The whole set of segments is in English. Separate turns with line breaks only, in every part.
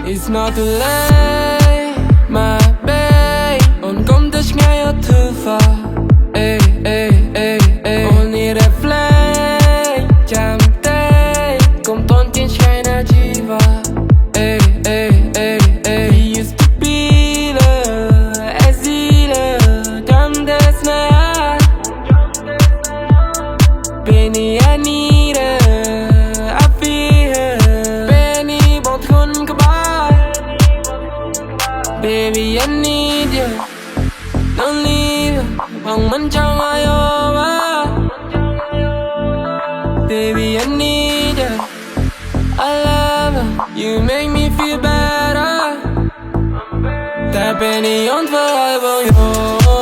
It's not too late, my babe. On kom te snijden te far. Ey, ey, ey, ey. Only the flame, jam day. Kom ton tin schijnen jiva. Ey, ey, ey, ey. We used to be the asile. Jam des na. Benny I need it, I feel it. Benny bot kun goodbye. Baby I need you, don't leave it. Bang man trong ai over. Baby I need you, I love you. You make me feel better. Daar ben ik ontwijfeld van jou.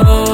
Oh